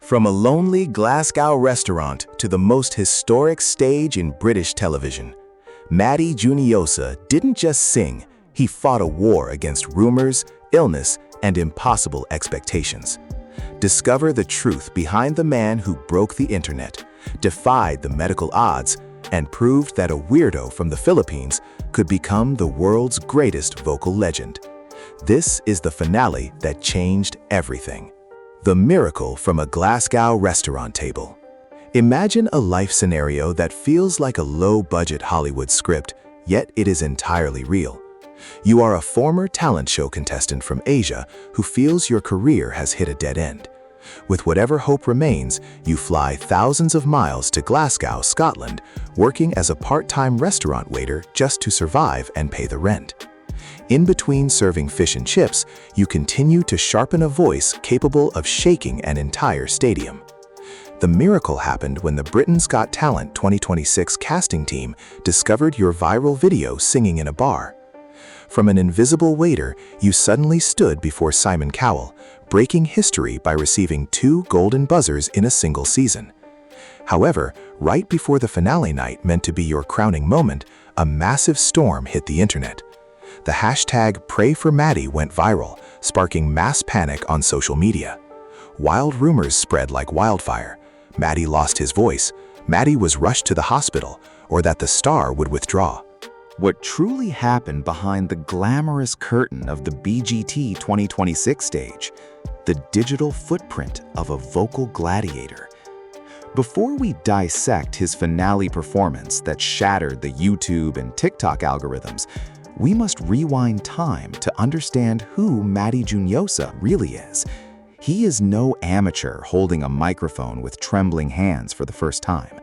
From a lonely Glasgow restaurant to the most historic stage in British television, Matty Juniosa didn't just sing, he fought a war against rumors, illness, and impossible expectations. Discover the truth behind the man who broke the internet, defied the medical odds, and proved that a weirdo from the Philippines could become the world's greatest vocal legend. This is the finale that changed everything. The miracle from a Glasgow restaurant table. Imagine a life scenario that feels like a low-budget Hollywood script, yet it is entirely real. You are a former talent show contestant from Asia who feels your career has hit a dead end. With whatever hope remains, you fly thousands of miles to Glasgow, Scotland, working as a part-time restaurant waiter just to survive and pay the rent. In between serving fish and chips, you continue to sharpen a voice capable of shaking an entire stadium. The miracle happened when the Britain's Got Talent 2026 casting team discovered your viral video singing in a bar. From an invisible waiter, you suddenly stood before Simon Cowell, breaking history by receiving 2 golden buzzers in a single season. However, right before the finale night meant to be your crowning moment, a massive storm hit the internet. The hashtag #PrayForMatty went viral, sparking mass panic on social media. Wild rumors spread like wildfire. Matty lost his voice, Matty was rushed to the hospital, or that the star would withdraw. What truly happened behind the glamorous curtain of the BGT 2026 stage, the digital footprint of a vocal gladiator. Before we dissect his finale performance that shattered the YouTube and TikTok algorithms, we must rewind time to understand who Matty Juniosa really is. He is no amateur holding a microphone with trembling hands for the first time.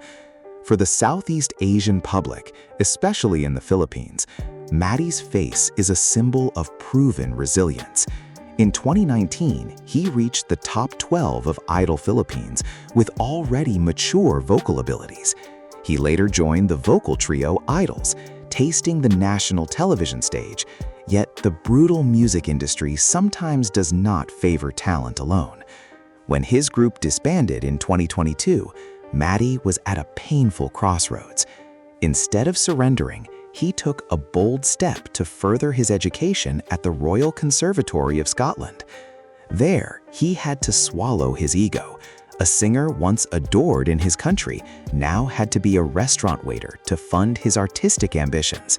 For the Southeast Asian public, especially in the Philippines, Matty's face is a symbol of proven resilience. In 2019, he reached the top 12 of Idol Philippines with already mature vocal abilities. He later joined the vocal trio Idols, tasting the national television stage, yet the brutal music industry sometimes does not favor talent alone. When his group disbanded in 2022, Matty was at a painful crossroads. Instead of surrendering, he took a bold step to further his education at the Royal Conservatory of Scotland. There, he had to swallow his ego. A singer once adored in his country now had to be a restaurant waiter to fund his artistic ambitions.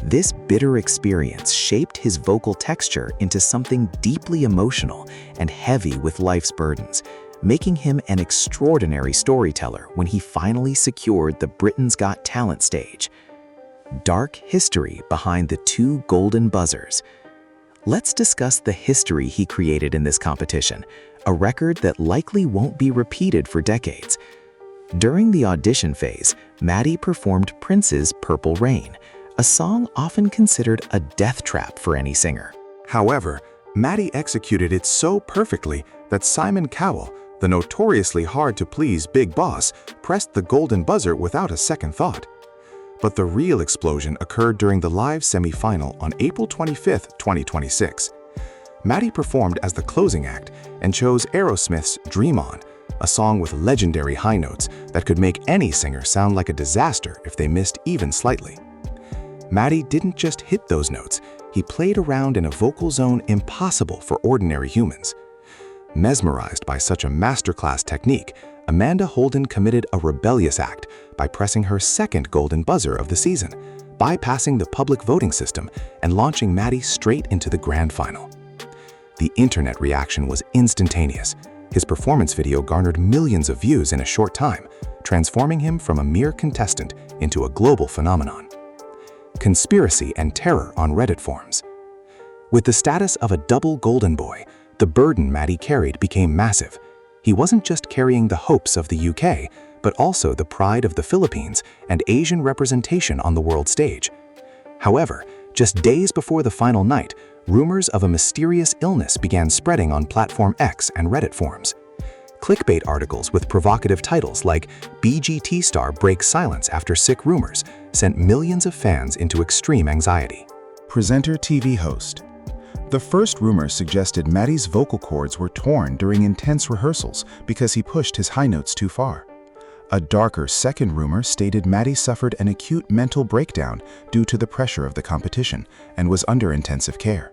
This bitter experience shaped his vocal texture into something deeply emotional and heavy with life's burdens, making him an extraordinary storyteller when he finally secured the Britain's Got Talent stage. Dark history behind the 2 golden buzzers. Let's discuss the history he created in this competition, a record that likely won't be repeated for decades. During the audition phase, Matty performed Prince's Purple Rain, a song often considered a death trap for any singer. However, Matty executed it so perfectly that Simon Cowell, the notoriously hard-to-please big boss, pressed the golden buzzer without a second thought. But the real explosion occurred during the live semi-final on April 25, 2026. Matty performed as the closing act and chose Aerosmith's Dream On, a song with legendary high notes that could make any singer sound like a disaster if they missed even slightly. Matty didn't just hit those notes, he played around in a vocal zone impossible for ordinary humans. Mesmerized by such a masterclass technique, Amanda Holden committed a rebellious act by pressing her second golden buzzer of the season, bypassing the public voting system and launching Matty straight into the grand final. The internet reaction was instantaneous. His performance video garnered millions of views in a short time, transforming him from a mere contestant into a global phenomenon. Conspiracy and terror on Reddit forums. With the status of a double golden boy, the burden Matty carried became massive. He wasn't just carrying the hopes of the UK, but also the pride of the Philippines and Asian representation on the world stage. However, just days before the final night, rumors of a mysterious illness began spreading on Platform X and Reddit forums. Clickbait articles with provocative titles like "BGT star breaks silence after sick rumors" sent millions of fans into extreme anxiety. Presenter TV host. The first rumor suggested Matty's vocal cords were torn during intense rehearsals because he pushed his high notes too far. A darker second rumor stated Matty suffered an acute mental breakdown due to the pressure of the competition and was under intensive care.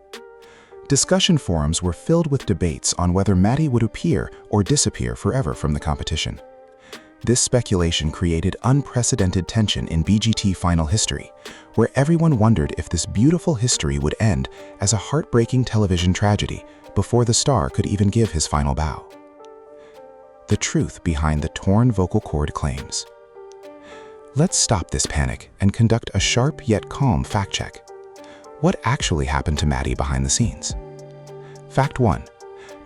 Discussion forums were filled with debates on whether Matty would appear or disappear forever from the competition. This speculation created unprecedented tension in BGT final history, where everyone wondered if this beautiful history would end as a heartbreaking television tragedy before the star could even give his final bow. The truth behind the torn vocal cord claims. Let's stop this panic and conduct a sharp yet calm fact check. What actually happened to Matty behind the scenes? Fact 1.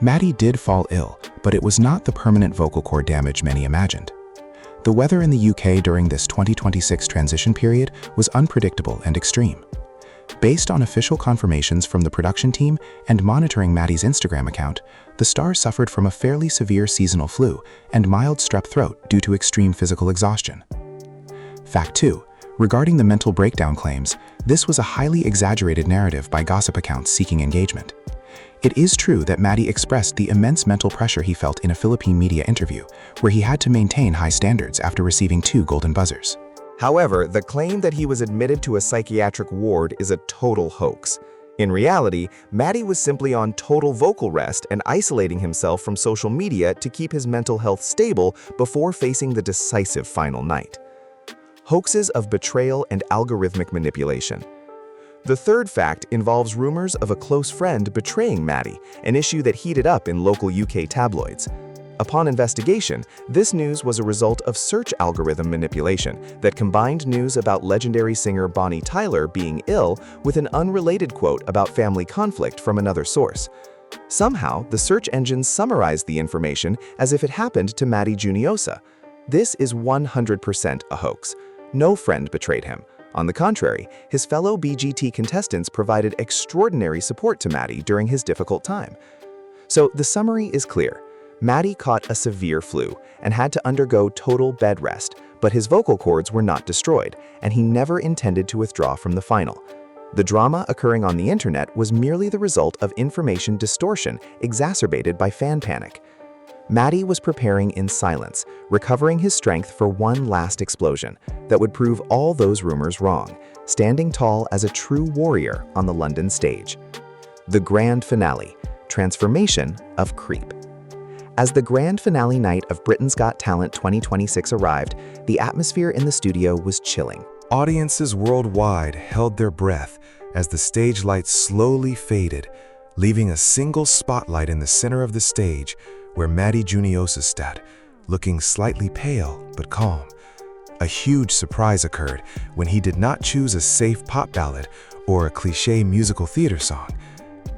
Matty did fall ill, but it was not the permanent vocal cord damage many imagined. The weather in the UK during this 2026 transition period was unpredictable and extreme. Based on official confirmations from the production team and monitoring Matty's Instagram account, the star suffered from a fairly severe seasonal flu and mild strep throat due to extreme physical exhaustion. Fact 2. Regarding the mental breakdown claims, this was a highly exaggerated narrative by gossip accounts seeking engagement. It is true that Matty expressed the immense mental pressure he felt in a Philippine media interview, where he had to maintain high standards after receiving 2 golden buzzers. However, the claim that he was admitted to a psychiatric ward is a total hoax. In reality, Matty was simply on total vocal rest and isolating himself from social media to keep his mental health stable before facing the decisive final night. Hoaxes of betrayal and algorithmic manipulation. The third fact involves rumors of a close friend betraying Matty, an issue that heated up in local UK tabloids. Upon investigation, this news was a result of search algorithm manipulation that combined news about legendary singer Bonnie Tyler being ill with an unrelated quote about family conflict from another source. Somehow, the search engines summarized the information as if it happened to Matty Juniosa. This is 100% a hoax. No friend betrayed him. On the contrary, his fellow BGT contestants provided extraordinary support to Matty during his difficult time. So the summary is clear. Matty caught a severe flu and had to undergo total bed rest, but his vocal cords were not destroyed, and he never intended to withdraw from the final. The drama occurring on the internet was merely the result of information distortion exacerbated by fan panic. Matty was preparing in silence, recovering his strength for one last explosion that would prove all those rumors wrong, standing tall as a true warrior on the London stage. The grand finale, transformation of Creep. As the grand finale night of Britain's Got Talent 2026 arrived, the atmosphere in the studio was chilling. Audiences worldwide held their breath as the stage lights slowly faded, leaving a single spotlight in the center of the stage where Matty Juniosa sat, looking slightly pale but calm. A huge surprise occurred when he did not choose a safe pop ballad or a cliché musical theater song.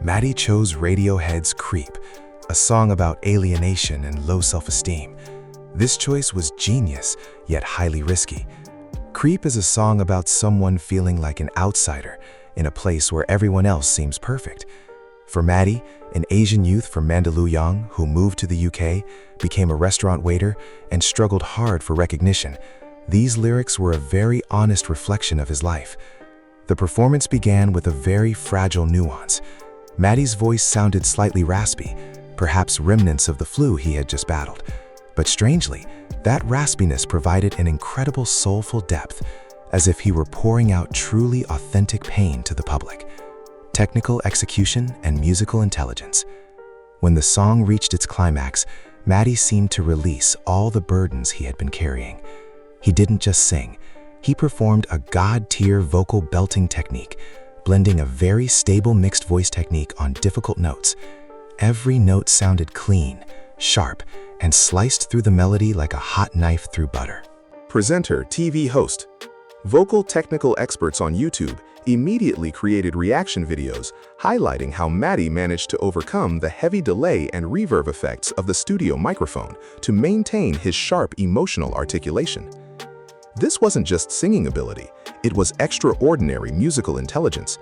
Matty chose Radiohead's Creep, a song about alienation and low self-esteem. This choice was genius, yet highly risky. Creep is a song about someone feeling like an outsider in a place where everyone else seems perfect. For Matty, an Asian youth from Mandaluyong who moved to the UK, became a restaurant waiter, and struggled hard for recognition, these lyrics were a very honest reflection of his life. The performance began with a very fragile nuance. Matty's voice sounded slightly raspy, perhaps remnants of the flu he had just battled. But strangely, that raspiness provided an incredible soulful depth, as if he were pouring out truly authentic pain to the public. Technical execution and musical intelligence. When the song reached its climax, Matty seemed to release all the burdens he had been carrying. He didn't just sing, he performed a god-tier vocal belting technique, blending a very stable mixed voice technique on difficult notes. Every note sounded clean, sharp, and sliced through the melody like a hot knife through butter. Presenter, TV host. Vocal technical experts on YouTube immediately created reaction videos highlighting how Matty managed to overcome the heavy delay and reverb effects of the studio microphone to maintain his sharp emotional articulation. This wasn't just singing ability, it was extraordinary musical intelligence.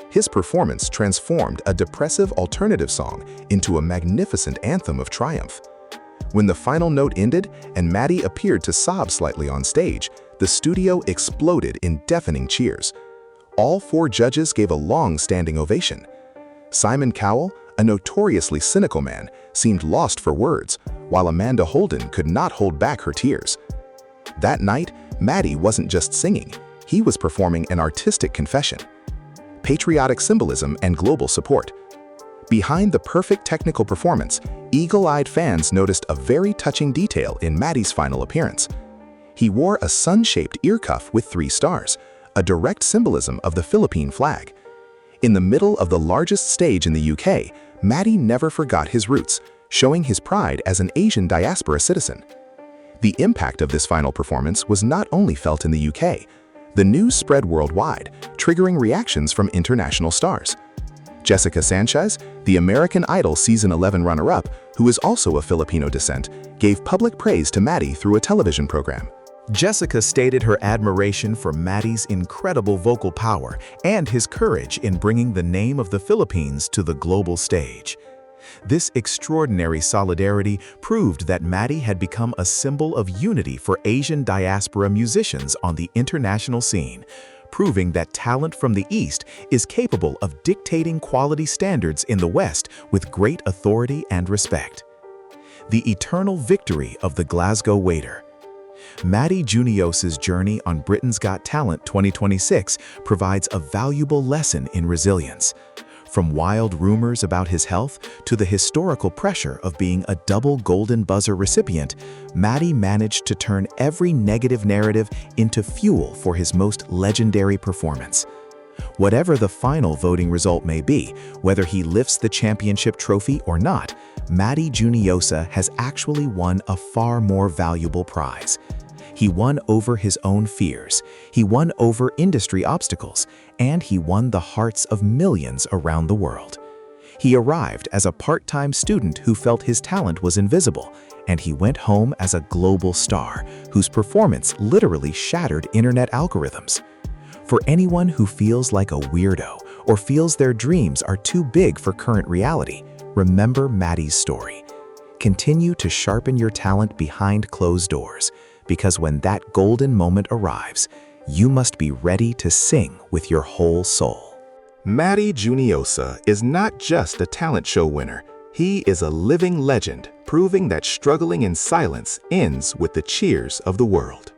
His performance transformed a depressive alternative song into a magnificent anthem of triumph. When the final note ended and Matty appeared to sob slightly on stage, the studio exploded in deafening cheers. All 4 judges gave a long standing ovation. Simon Cowell, a notoriously cynical man, seemed lost for words, while Amanda Holden could not hold back her tears. That night, Matty wasn't just singing, he was performing an artistic confession. Patriotic symbolism and global support. Behind the perfect technical performance, eagle-eyed fans noticed a very touching detail in Matty's final appearance. He wore a sun-shaped ear cuff with 3 stars, a direct symbolism of the Philippine flag. In the middle of the largest stage in the UK, Matty never forgot his roots, showing his pride as an Asian diaspora citizen. The impact of this final performance was not only felt in the UK. The news spread worldwide, triggering reactions from international stars. Jessica Sanchez, the American Idol Season 11 runner-up, who is also of Filipino descent, gave public praise to Matty through a television program. Jessica stated her admiration for Matty's incredible vocal power and his courage in bringing the name of the Philippines to the global stage. This extraordinary solidarity proved that Matty had become a symbol of unity for Asian diaspora musicians on the international scene, proving that talent from the East is capable of dictating quality standards in the West with great authority and respect. The eternal victory of the Glasgow waiter. Matty Juniosa's journey on Britain's Got Talent 2026 provides a valuable lesson in resilience. From wild rumors about his health to the historical pressure of being a double Golden Buzzer recipient, Matty managed to turn every negative narrative into fuel for his most legendary performance. Whatever the final voting result may be, whether he lifts the championship trophy or not, Matty Juniosa has actually won a far more valuable prize. He won over his own fears, he won over industry obstacles, and he won the hearts of millions around the world. He arrived as a part-time student who felt his talent was invisible, and he went home as a global star whose performance literally shattered internet algorithms. For anyone who feels like a weirdo or feels their dreams are too big for current reality, remember Matty's story. Continue to sharpen your talent behind closed doors, because when that golden moment arrives, you must be ready to sing with your whole soul. Matty Juniosa is not just a talent show winner. He is a living legend, proving that struggling in silence ends with the cheers of the world.